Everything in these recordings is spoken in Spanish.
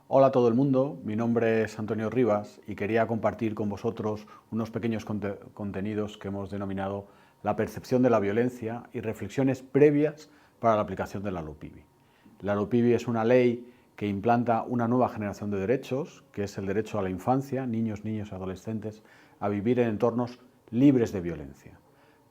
Hola a todo el mundo, mi nombre es Antonio Rivas y quería compartir con vosotros unos pequeños contenidos que hemos denominado la percepción de la violencia y reflexiones previas para la aplicación de la LUPIVI. La LUPIVI es una ley que implanta una nueva generación de derechos, que es el derecho a la infancia, niños y adolescentes, a vivir en entornos libres de violencia.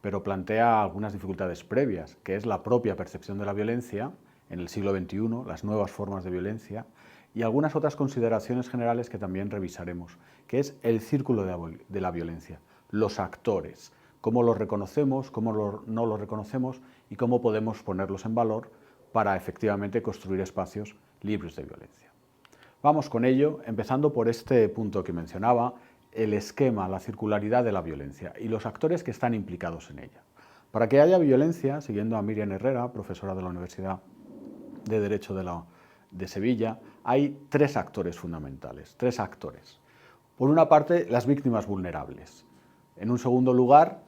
Pero plantea algunas dificultades previas, que es la propia percepción de la violencia en el siglo XXI, las nuevas formas de violencia, y algunas otras consideraciones generales que también revisaremos, que es el círculo de la violencia, los actores, cómo los reconocemos, cómo no los reconocemos y cómo podemos ponerlos en valor para efectivamente construir espacios libres de violencia. Vamos con ello, empezando por este punto que mencionaba, el esquema, la circularidad de la violencia y los actores que están implicados en ella. Para que haya violencia, siguiendo a Miriam Herrera, profesora de la Universidad de Derecho de Sevilla, hay tres actores fundamentales, tres actores. Por una parte, las víctimas vulnerables. En un segundo lugar,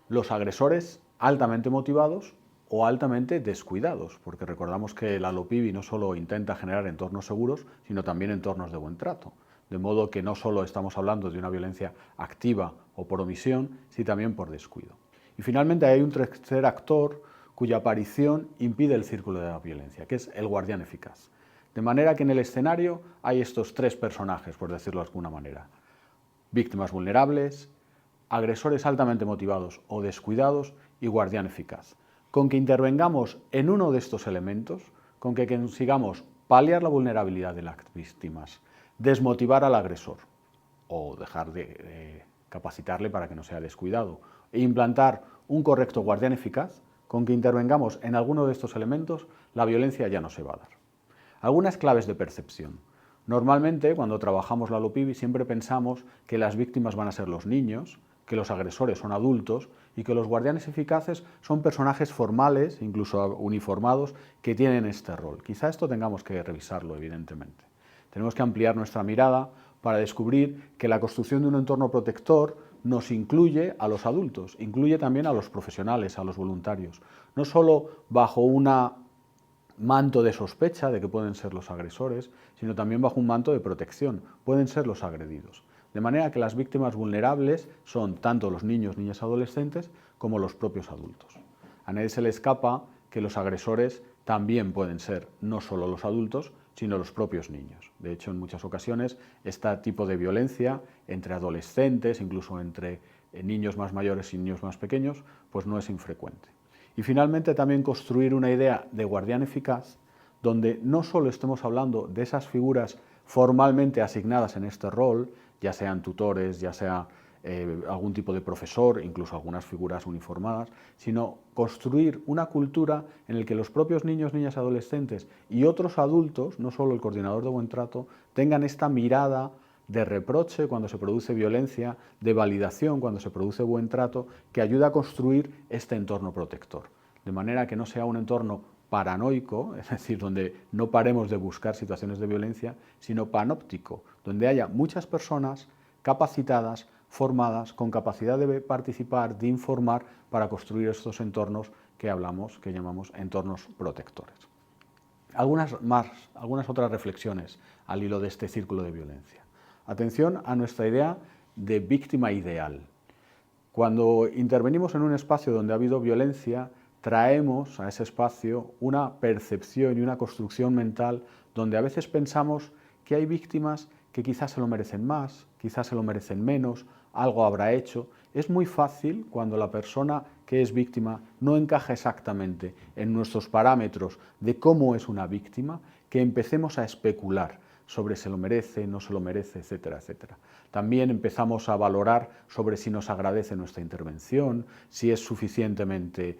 los agresores altamente motivados o altamente descuidados, porque recordamos que la LUPIVI no solo intenta generar entornos seguros, sino también entornos de buen trato. De modo que no solo estamos hablando de una violencia activa o por omisión, sino también por descuido. Y finalmente hay un tercer actor cuya aparición impide el círculo de la violencia, que es el guardián eficaz. De manera que en el escenario hay estos tres personajes, por decirlo de alguna manera. Víctimas vulnerables, agresores altamente motivados o descuidados y guardián eficaz. Con que intervengamos en uno de estos elementos, con que consigamos paliar la vulnerabilidad de las víctimas, desmotivar al agresor o dejar de capacitarle para que no sea descuidado e implantar un correcto guardián eficaz, con que intervengamos en alguno de estos elementos, la violencia ya no se va a dar. Algunas claves de percepción. Normalmente, cuando trabajamos la LUPIVI, siempre pensamos que las víctimas van a ser los niños, que los agresores son adultos y que los guardianes eficaces son personajes formales, incluso uniformados, que tienen este rol. Quizá esto tengamos que revisarlo, evidentemente. Tenemos que ampliar nuestra mirada para descubrir que la construcción de un entorno protector nos incluye a los adultos, incluye también a los profesionales, a los voluntarios, no solo bajo una manto de sospecha de que pueden ser los agresores, sino también bajo un manto de protección, pueden ser los agredidos. De manera que las víctimas vulnerables son tanto los niños, niñas, adolescentes, como los propios adultos. A nadie se le escapa que los agresores también pueden ser no solo los adultos, sino los propios niños. De hecho, en muchas ocasiones, este tipo de violencia entre adolescentes, incluso entre niños más mayores y niños más pequeños, pues no es infrecuente. Y finalmente también construir una idea de guardián eficaz donde no solo estemos hablando de esas figuras formalmente asignadas en este rol, ya sean tutores, ya sea algún tipo de profesor, incluso algunas figuras uniformadas, sino construir una cultura en la que los propios niños, niñas, adolescentes y otros adultos, no solo el coordinador de buen trato, tengan esta mirada de reproche cuando se produce violencia, de validación cuando se produce buen trato, que ayuda a construir este entorno protector. De manera que no sea un entorno paranoico, es decir, donde no paremos de buscar situaciones de violencia, sino panóptico, donde haya muchas personas capacitadas, formadas, con capacidad de participar, de informar, para construir estos entornos que hablamos, que llamamos entornos protectores. Algunas otras reflexiones al hilo de este círculo de violencia. Atención a nuestra idea de víctima ideal. Cuando intervenimos en un espacio donde ha habido violencia, traemos a ese espacio una percepción y una construcción mental donde a veces pensamos que hay víctimas que quizás se lo merecen más, quizás se lo merecen menos, algo habrá hecho. Es muy fácil cuando la persona que es víctima no encaja exactamente en nuestros parámetros de cómo es una víctima, que empecemos a especular sobre se lo merece, no se lo merece, etcétera, etcétera. También empezamos a valorar sobre si nos agradece nuestra intervención, si es suficientemente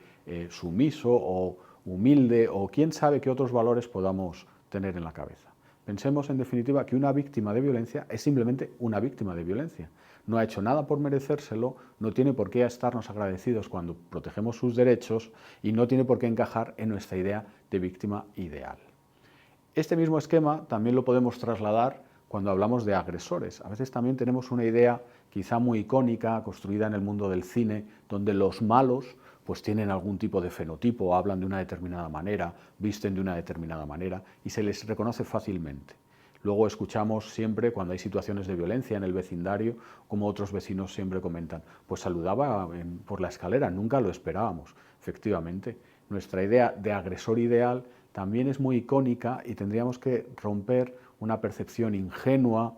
sumiso o humilde, o quién sabe qué otros valores podamos tener en la cabeza. Pensemos, en definitiva, que una víctima de violencia es simplemente una víctima de violencia. No ha hecho nada por merecérselo, no tiene por qué estarnos agradecidos cuando protegemos sus derechos y no tiene por qué encajar en nuestra idea de víctima ideal. Este mismo esquema también lo podemos trasladar cuando hablamos de agresores. A veces también tenemos una idea quizá muy icónica, construida en el mundo del cine, donde los malos pues tienen algún tipo de fenotipo, hablan de una determinada manera, visten de una determinada manera y se les reconoce fácilmente. luego escuchamos siempre cuando hay situaciones de violencia en el vecindario, como otros vecinos siempre comentan, pues saludaba por la escalera, nunca lo esperábamos. Efectivamente, nuestra idea de agresor ideal también es muy icónica y tendríamos que romper una percepción ingenua,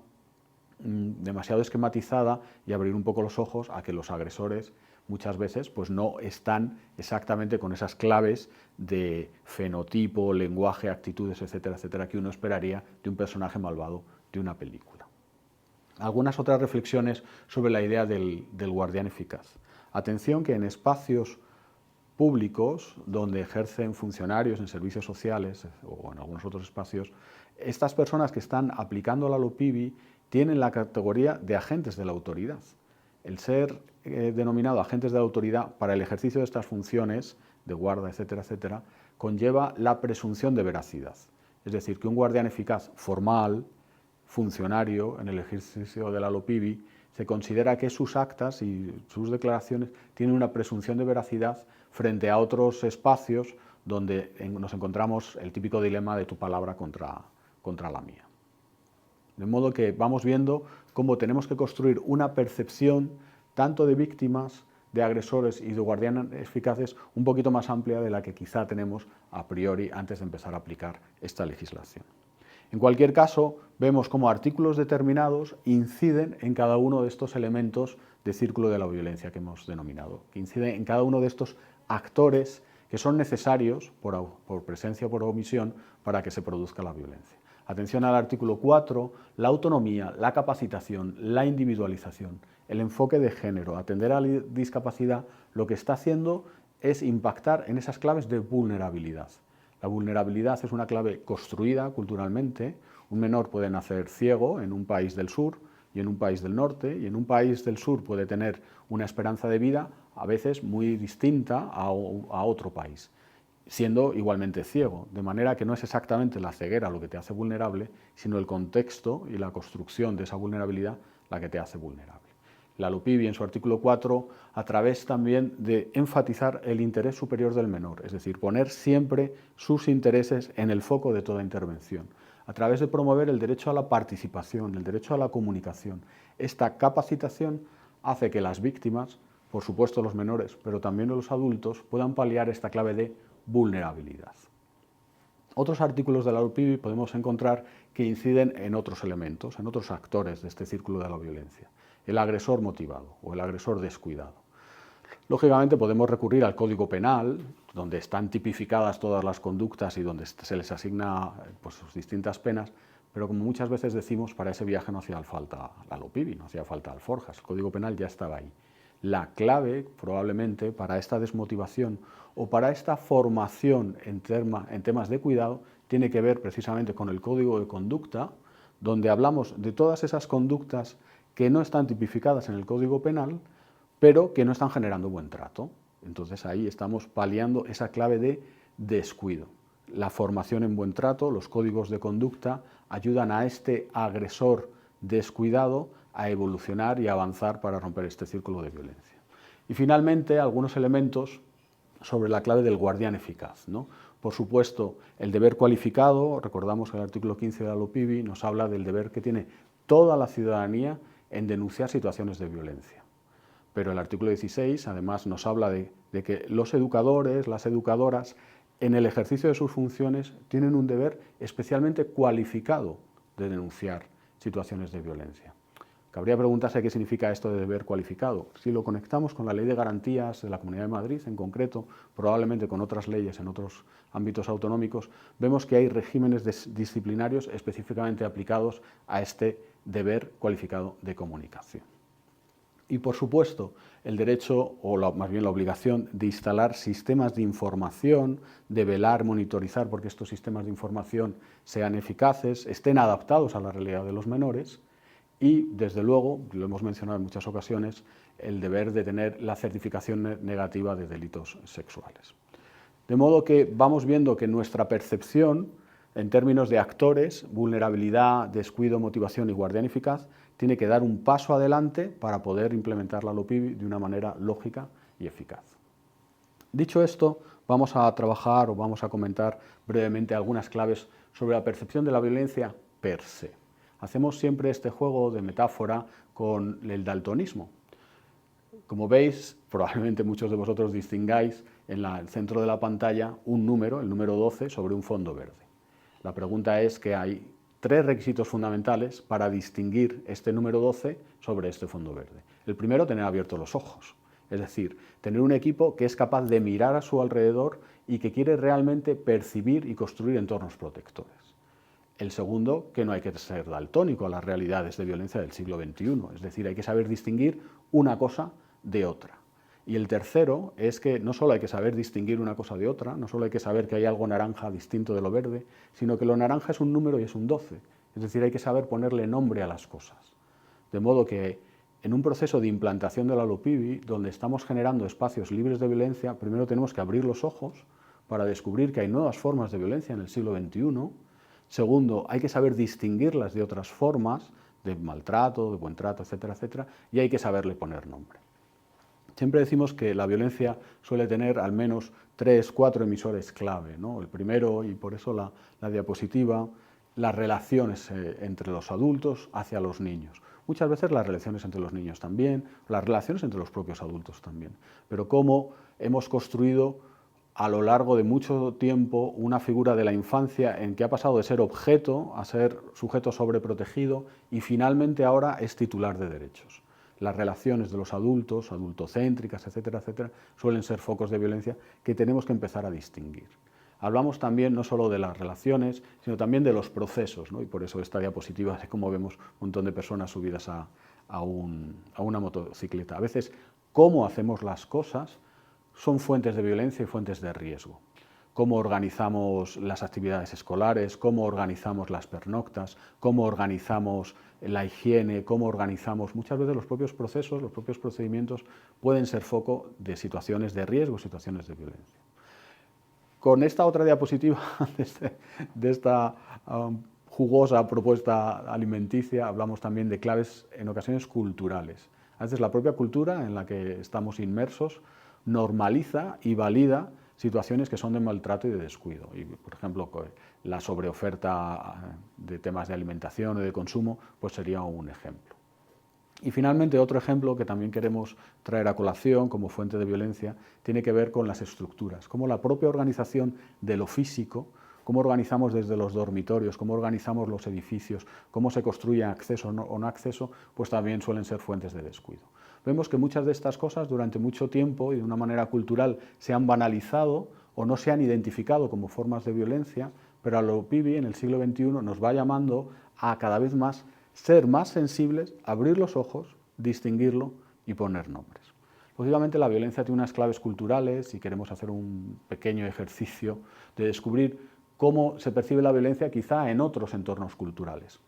demasiado esquematizada, y abrir un poco los ojos a que los agresores muchas veces pues no están exactamente con esas claves de fenotipo, lenguaje, actitudes, etcétera, etcétera, que uno esperaría de un personaje malvado de una película. Algunas otras reflexiones sobre la idea del guardián eficaz. Atención que en espacios públicos donde ejercen funcionarios en servicios sociales o en algunos otros espacios, estas personas que están aplicando la LOPIBI tienen la categoría de agentes de la autoridad. El ser denominado agentes de la autoridad para el ejercicio de estas funciones de guarda, etcétera, etcétera, conlleva la presunción de veracidad. Es decir, que un guardián eficaz formal, funcionario en el ejercicio de la LOPIBI, se considera que sus actas y sus declaraciones tienen una presunción de veracidad frente a otros espacios donde nos encontramos el típico dilema de tu palabra contra la mía. De modo que vamos viendo cómo tenemos que construir una percepción tanto de víctimas, de agresores y de guardianes eficaces un poquito más amplia de la que quizá tenemos a priori antes de empezar a aplicar esta legislación. En cualquier caso, vemos cómo artículos determinados inciden en cada uno de estos elementos de círculo de la violencia que hemos denominado, que inciden en cada uno de estos actores que son necesarios, por presencia o por omisión, para que se produzca la violencia. Atención al artículo 4, la autonomía, la capacitación, la individualización, el enfoque de género, atender a la discapacidad, lo que está haciendo es impactar en esas claves de vulnerabilidad. La vulnerabilidad es una clave construida culturalmente. Un menor puede nacer ciego en un país del sur y en un país del norte, y en un país del sur puede tener una esperanza de vida a veces muy distinta a otro país, siendo igualmente ciego, de manera que no es exactamente la ceguera lo que te hace vulnerable, sino el contexto y la construcción de esa vulnerabilidad la que te hace vulnerable. La LOPIBI en su artículo 4, a través también de enfatizar el interés superior del menor, es decir, poner siempre sus intereses en el foco de toda intervención, a través de promover el derecho a la participación, el derecho a la comunicación. Esta capacitación hace que las víctimas, por supuesto los menores, pero también los adultos, puedan paliar esta clave de vulnerabilidad. Otros artículos de la LOPIBI podemos encontrar que inciden en otros elementos, en otros actores de este círculo de la violencia. El agresor motivado o el agresor descuidado. Lógicamente podemos recurrir al Código Penal, donde están tipificadas todas las conductas y donde se les asigna pues, sus distintas penas, pero como muchas veces decimos, para ese viaje no hacía falta la LOPIBI, no hacía falta alforjas, el Código Penal ya estaba ahí. La clave, probablemente, para esta desmotivación o para esta formación en temas de cuidado, tiene que ver precisamente con el Código de Conducta, donde hablamos de todas esas conductas que no están tipificadas en el Código Penal, pero que no están generando buen trato. Entonces ahí estamos paliando esa clave de descuido. La formación en buen trato, los códigos de conducta, ayudan a este agresor descuidado a evolucionar y avanzar para romper este círculo de violencia. Y finalmente, algunos elementos sobre la clave del guardián eficaz, ¿no? Por supuesto, el deber cualificado, recordamos que el artículo 15 de la LOPIBI nos habla del deber que tiene toda la ciudadanía en denunciar situaciones de violencia. Pero el artículo 16 además nos habla de que los educadores, las educadoras, en el ejercicio de sus funciones tienen un deber especialmente cualificado de denunciar situaciones de violencia. Cabría preguntarse qué significa esto de deber cualificado. Si lo conectamos con la Ley de Garantías de la Comunidad de Madrid, en concreto, probablemente con otras leyes en otros ámbitos autonómicos, vemos que hay regímenes disciplinarios específicamente aplicados a este deber cualificado de comunicación. Y, por supuesto, el derecho, o más bien la obligación, de instalar sistemas de información, de velar, monitorizar porque estos sistemas de información sean eficaces, estén adaptados a la realidad de los menores y, desde luego, lo hemos mencionado en muchas ocasiones, el deber de tener la certificación negativa de delitos sexuales. De modo que vamos viendo que nuestra percepción, en términos de actores, vulnerabilidad, descuido, motivación y guardián eficaz, tiene que dar un paso adelante para poder implementar la LOPIBI de una manera lógica y eficaz. Dicho esto, vamos a trabajar o vamos a comentar brevemente algunas claves sobre la percepción de la violencia, per se. Hacemos siempre este juego de metáfora con el daltonismo. Como veis, probablemente muchos de vosotros distingáis en el centro de la pantalla un número, el número 12, sobre un fondo verde. La pregunta es que hay 3 requisitos fundamentales para distinguir este número 12 sobre este fondo verde. El primero, tener abiertos los ojos, es decir, tener un equipo que es capaz de mirar a su alrededor y que quiere realmente percibir y construir entornos protectores. El segundo, que no hay que ser daltónico a las realidades de violencia del siglo XXI, es decir, hay que saber distinguir una cosa de otra. Y el tercero es que no solo hay que saber distinguir una cosa de otra, no solo hay que saber que hay algo naranja distinto de lo verde, sino que lo naranja es un número y es un 12, es decir, hay que saber ponerle nombre a las cosas. De modo que en un proceso de implantación de la LOPIBI, donde estamos generando espacios libres de violencia, primero tenemos que abrir los ojos para descubrir que hay nuevas formas de violencia en el siglo XXI. Segundo, hay que saber distinguirlas de otras formas, de maltrato, de buen trato, etcétera, etcétera, y hay que saberle poner nombre. Siempre decimos que la violencia suele tener al menos 3, 4 emisores clave, ¿no? El primero, y por eso la diapositiva, las relaciones entre los adultos hacia los niños. Muchas veces las relaciones entre los niños también, las relaciones entre los propios adultos también. Pero cómo hemos construido a lo largo de mucho tiempo una figura de la infancia en que ha pasado de ser objeto a ser sujeto sobreprotegido y finalmente ahora es titular de derechos. Las relaciones de los adultos, adultocéntricas, etcétera, etcétera, suelen ser focos de violencia que tenemos que empezar a distinguir. Hablamos también no solo de las relaciones, sino también de los procesos, ¿no? Y por eso esta diapositiva es como vemos un montón de personas subidas a una motocicleta. A veces, cómo hacemos las cosas son fuentes de violencia y fuentes de riesgo. Cómo organizamos las actividades escolares, cómo organizamos las pernoctas, cómo organizamos la higiene, cómo organizamos muchas veces los propios procesos, los propios procedimientos pueden ser foco de situaciones de riesgo, situaciones de violencia. Con esta otra diapositiva de esta jugosa propuesta alimenticia hablamos también de claves en ocasiones culturales. A veces la propia cultura en la que estamos inmersos normaliza y valida situaciones que son de maltrato y de descuido. Y, por ejemplo, la sobreoferta de temas de alimentación o de consumo pues sería un ejemplo. Y finalmente otro ejemplo que también queremos traer a colación como fuente de violencia tiene que ver con las estructuras, cómo la propia organización de lo físico, cómo organizamos desde los dormitorios, cómo organizamos los edificios, cómo se construye acceso o no acceso, pues también suelen ser fuentes de descuido. Vemos que muchas de estas cosas durante mucho tiempo y de una manera cultural se han banalizado o no se han identificado como formas de violencia, pero a la LOPIBI en el siglo XXI nos va llamando a cada vez más ser más sensibles, abrir los ojos, distinguirlo y poner nombres. Lógicamente la violencia tiene unas claves culturales y queremos hacer un pequeño ejercicio de descubrir cómo se percibe la violencia quizá en otros entornos culturales.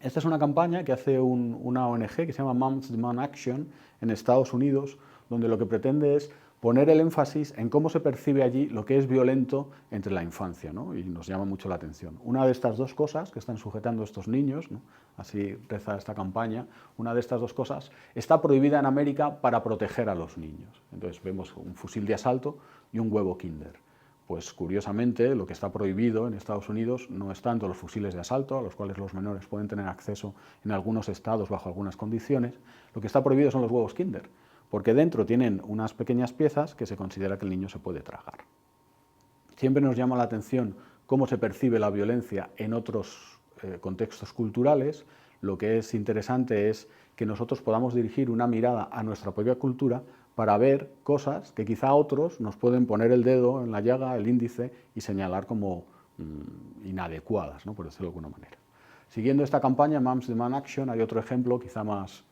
Esta es una campaña que hace una ONG que se llama Moms Demand Action en Estados Unidos, donde lo que pretende es poner el énfasis en cómo se percibe allí lo que es violento entre la infancia, ¿no? Y nos llama mucho la atención. Una de estas dos cosas que están sujetando estos niños, ¿no? Así reza esta campaña, una de estas dos cosas está prohibida en América para proteger a los niños. Entonces vemos un fusil de asalto y un huevo Kinder. Pues curiosamente lo que está prohibido en Estados Unidos no es tanto los fusiles de asalto, a los cuales los menores pueden tener acceso en algunos estados bajo algunas condiciones, lo que está prohibido son los huevos Kinder, porque dentro tienen unas pequeñas piezas que se considera que el niño se puede tragar. Siempre nos llama la atención cómo se percibe la violencia en otros contextos culturales. Lo que es interesante es que nosotros podamos dirigir una mirada a nuestra propia cultura para ver cosas que quizá otros nos pueden poner el dedo en la llaga, el índice, y señalar como inadecuadas, ¿no? Por decirlo de alguna manera. Siguiendo esta campaña, Moms Demand Action, hay otro ejemplo quizá más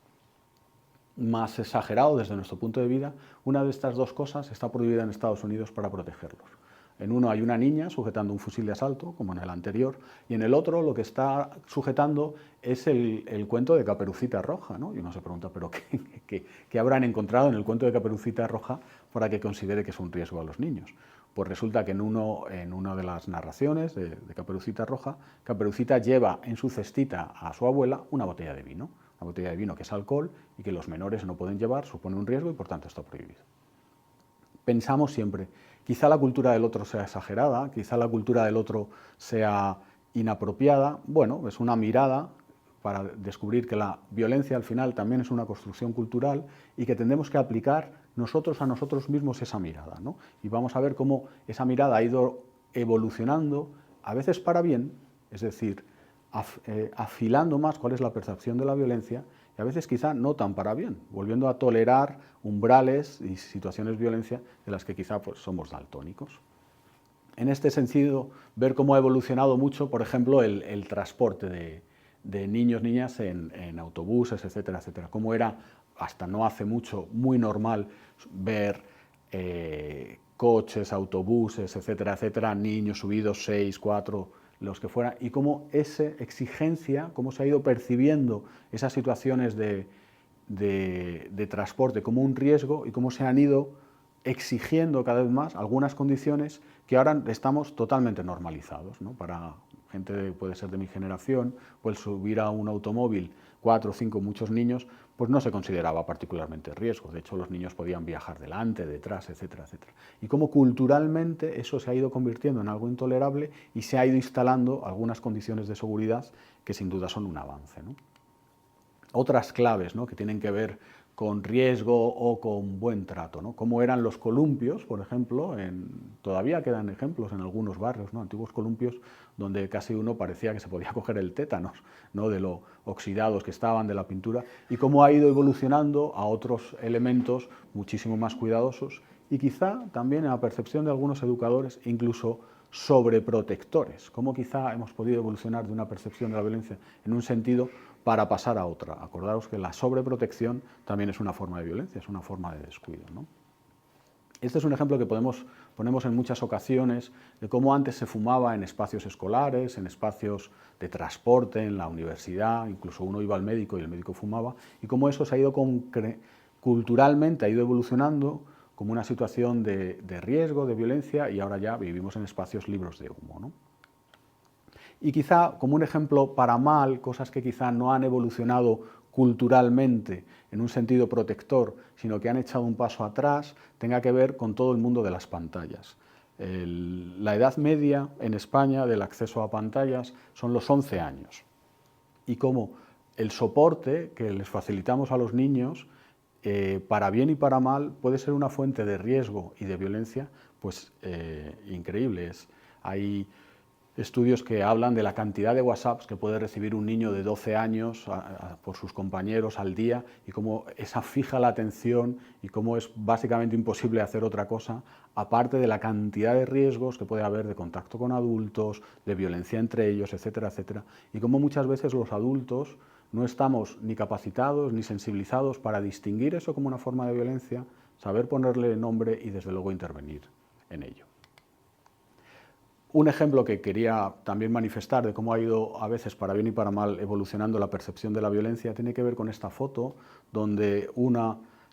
exagerado desde nuestro punto de vista. Una de estas dos cosas está prohibida en Estados Unidos para protegerlos. En uno hay una niña sujetando un fusil de asalto, como en el anterior, y en el otro lo que está sujetando es el cuento de Caperucita Roja, ¿no? Y uno se pregunta, ¿pero qué habrán encontrado en el cuento de Caperucita Roja para que considere que es un riesgo a los niños? Pues resulta que en una de las narraciones de Caperucita Roja, Caperucita lleva en su cestita a su abuela una botella de vino que es alcohol y que los menores no pueden llevar, supone un riesgo y por tanto está prohibido. Pensamos siempre, quizá la cultura del otro sea exagerada, quizá la cultura del otro sea inapropiada, bueno, es una mirada para descubrir que la violencia al final también es una construcción cultural y que tendremos que aplicar nosotros a nosotros mismos esa mirada, ¿no? Y vamos a ver cómo esa mirada ha ido evolucionando, a veces para bien, es decir, afilando más cuál es la percepción de la violencia, y a veces quizá no tan para bien, volviendo a tolerar umbrales y situaciones de violencia de las que quizá pues, somos daltónicos. En este sentido, ver cómo ha evolucionado mucho, por ejemplo, el transporte de niños, niñas en autobuses, etcétera, etcétera. Cómo era, hasta no hace mucho, muy normal ver coches, autobuses, etcétera, etcétera, niños subidos, 6, 4, los que fueran, y cómo esa exigencia, cómo se ha ido percibiendo esas situaciones de transporte como un riesgo y cómo se han ido exigiendo cada vez más algunas condiciones que ahora estamos totalmente normalizados, ¿no? Para gente puede ser de mi generación, pues subir a un automóvil 4, 5, muchos niños, pues no se consideraba particularmente riesgo. De hecho, los niños podían viajar delante, detrás, etcétera, etcétera. Y cómo culturalmente eso se ha ido convirtiendo en algo intolerable y se ha ido instalando algunas condiciones de seguridad que sin duda son un avance, ¿no? Otras claves, ¿no?, que tienen que ver con riesgo o con buen trato, ¿no? Como eran los columpios, por ejemplo, todavía quedan ejemplos en algunos barrios, ¿no?, antiguos columpios donde casi uno parecía que se podía coger el tétanos, ¿no?, de lo oxidados que estaban de la pintura, y cómo ha ido evolucionando a otros elementos muchísimo más cuidadosos y quizá también en la percepción de algunos educadores incluso sobreprotectores, cómo quizá hemos podido evolucionar de una percepción de la violencia en un sentido para pasar a otra. Acordaros que la sobreprotección también es una forma de violencia, es una forma de descuido, ¿no? Este es un ejemplo que ponemos en muchas ocasiones de cómo antes se fumaba en espacios escolares, en espacios de transporte, en la universidad, incluso uno iba al médico y el médico fumaba, y cómo eso se ha ido culturalmente, ha ido evolucionando como una situación de riesgo, de violencia, y ahora ya vivimos en espacios libres de humo, ¿no? Y quizá como un ejemplo para mal, cosas que quizá no han evolucionado culturalmente en un sentido protector, sino que han echado un paso atrás, tenga que ver con todo el mundo de las pantallas. La edad media en España del acceso a pantallas son los 11 años. Y como el soporte que les facilitamos a los niños, para bien y para mal, puede ser una fuente de riesgo y de violencia, pues increíbles. Hay estudios que hablan de la cantidad de WhatsApps que puede recibir un niño de 12 años por sus compañeros al día y cómo esa fija la atención y cómo es básicamente imposible hacer otra cosa, aparte de la cantidad de riesgos que puede haber de contacto con adultos, de violencia entre ellos, etcétera, etcétera, y cómo muchas veces los adultos no estamos ni capacitados ni sensibilizados para distinguir eso como una forma de violencia, saber ponerle nombre y desde luego intervenir en ello. Un ejemplo que quería también manifestar de cómo ha ido a veces para bien y para mal evolucionando la percepción de la violencia tiene que ver con esta foto, donde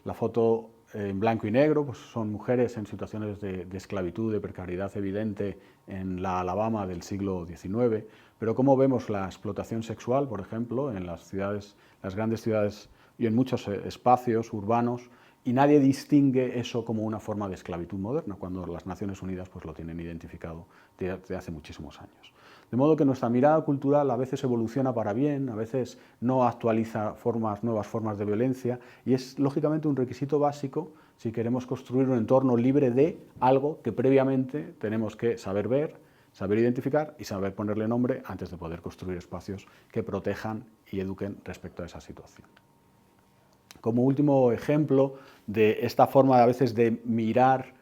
la foto en blanco y negro, pues son mujeres en situaciones de esclavitud, de precariedad evidente en la Alabama del siglo XIX, pero cómo vemos la explotación sexual, por ejemplo, en las ciudades, las grandes ciudades y en muchos espacios urbanos, y nadie distingue eso como una forma de esclavitud moderna, cuando las Naciones Unidas pues, lo tienen identificado desde hace muchísimos años. De modo que nuestra mirada cultural a veces evoluciona para bien, a veces no actualiza nuevas formas de violencia, y es lógicamente un requisito básico si queremos construir un entorno libre de algo que previamente tenemos que saber ver, saber identificar y saber ponerle nombre antes de poder construir espacios que protejan y eduquen respecto a esa situación. Como último ejemplo de esta forma a veces de mirar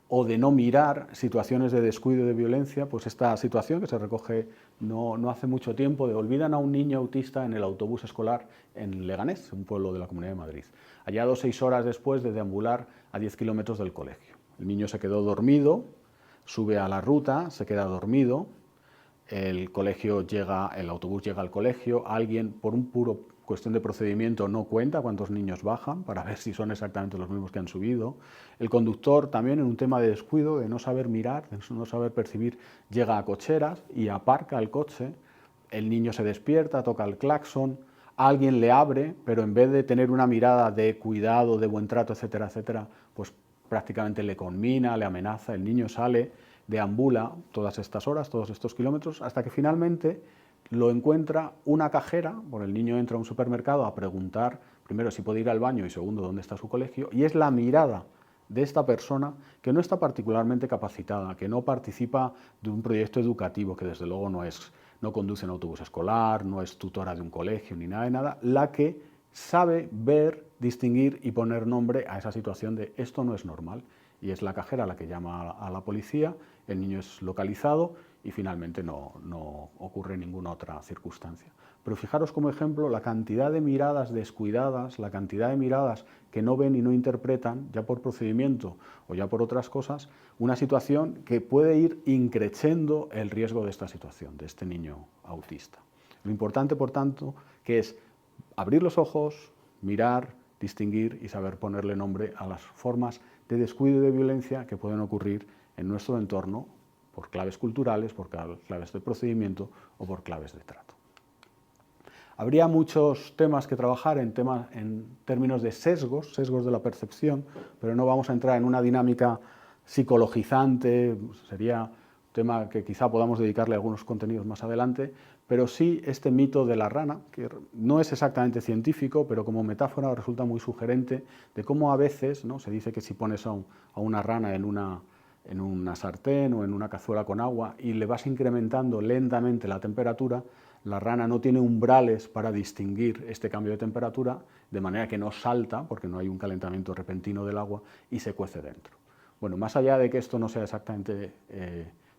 o de no mirar situaciones de descuido y de violencia, pues esta situación que se recoge no hace mucho tiempo, de olvidan a un niño autista en el autobús escolar en Leganés, un pueblo de la Comunidad de Madrid, hallado 6 horas después de deambular a 10 kilómetros del colegio. El niño se quedó dormido, sube a la ruta, se queda dormido, el autobús llega al colegio, alguien por un puro cuestión de procedimiento no cuenta cuántos niños bajan para ver si son exactamente los mismos que han subido. El conductor también en un tema de descuido, de no saber mirar, de no saber percibir, llega a cocheras y aparca el coche, el niño se despierta, toca el claxon, alguien le abre, pero en vez de tener una mirada de cuidado, de buen trato, etcétera, etcétera, pues prácticamente le conmina, le amenaza, el niño sale, deambula todas estas horas, todos estos kilómetros, hasta que finalmente lo encuentra una cajera, porque el niño entra a un supermercado a preguntar, primero, si puede ir al baño y segundo, dónde está su colegio, y es la mirada de esta persona que no está particularmente capacitada, que no participa de un proyecto educativo, que desde luego no conduce en autobús escolar, no es tutora de un colegio ni nada de nada, la que sabe ver, distinguir y poner nombre a esa situación de esto no es normal. Y es la cajera la que llama a la policía, el niño es localizado y finalmente no ocurre ninguna otra circunstancia. Pero fijaros como ejemplo la cantidad de miradas descuidadas, la cantidad de miradas que no ven y no interpretan, ya por procedimiento o ya por otras cosas, una situación que puede ir increciendo el riesgo de esta situación, de este niño autista. Lo importante, por tanto, que es abrir los ojos, mirar, distinguir y saber ponerle nombre a las formas de descuido y de violencia que pueden ocurrir en nuestro entorno por claves culturales, por claves de procedimiento o por claves de trato. Habría muchos temas que trabajar en términos de sesgos de la percepción, pero no vamos a entrar en una dinámica psicologizante, sería un tema que quizá podamos dedicarle algunos contenidos más adelante, pero sí este mito de la rana, que no es exactamente científico, pero como metáfora resulta muy sugerente de cómo a veces, ¿no?, se dice que si pones a una rana en una sartén o en una cazuela con agua y le vas incrementando lentamente la temperatura, la rana no tiene umbrales para distinguir este cambio de temperatura, de manera que no salta, porque no hay un calentamiento repentino del agua, y se cuece dentro. Bueno, más allá de que esto no sea exactamente,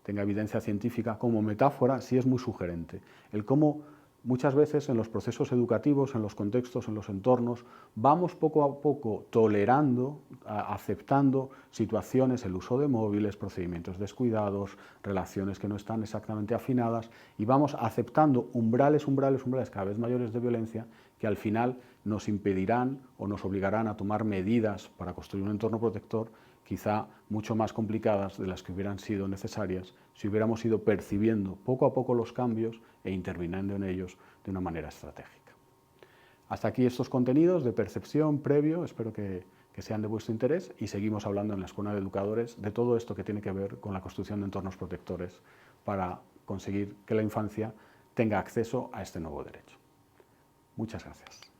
tenga evidencia científica, como metáfora sí es muy sugerente. El cómo muchas veces en los procesos educativos, en los contextos, en los entornos, vamos poco a poco tolerando, aceptando situaciones, el uso de móviles, procedimientos descuidados, relaciones que no están exactamente afinadas, y vamos aceptando umbrales cada vez mayores de violencia que al final nos impedirán o nos obligarán a tomar medidas para construir un entorno protector quizá mucho más complicadas de las que hubieran sido necesarias si hubiéramos ido percibiendo poco a poco los cambios e interviniendo en ellos de una manera estratégica. Hasta aquí estos contenidos de percepción previo, espero que sean de vuestro interés, y seguimos hablando en la Escuela de Educadores de todo esto que tiene que ver con la construcción de entornos protectores para conseguir que la infancia tenga acceso a este nuevo derecho. Muchas gracias.